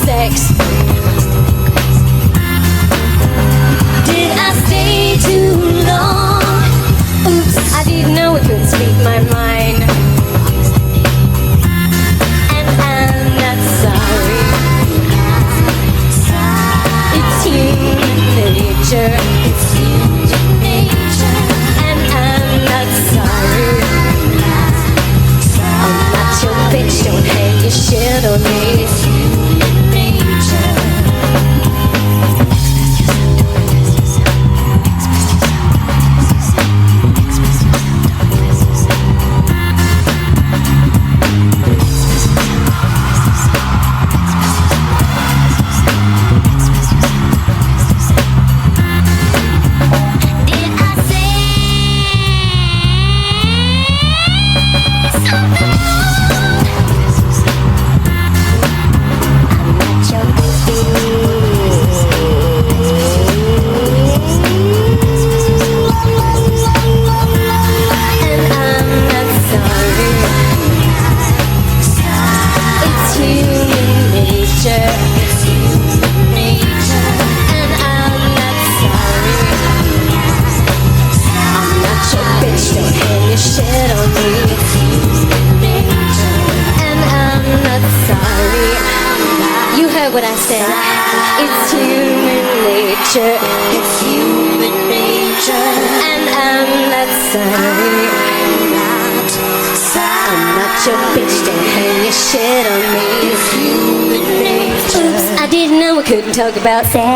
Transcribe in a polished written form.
sex. Did I stay too long? Oops, I didn't know I could speak my mind. And I'm not sorry. It's human nature. It's human nature. And I'm not sorry. I'm not your bitch, don't hang your shit on me. It's human nature. What I said, it's human nature, it's human nature, and I'm not sorry, I'm not your bitch, don't hang your shit on me, it's human nature. Oops, I didn't know I couldn't talk about sex.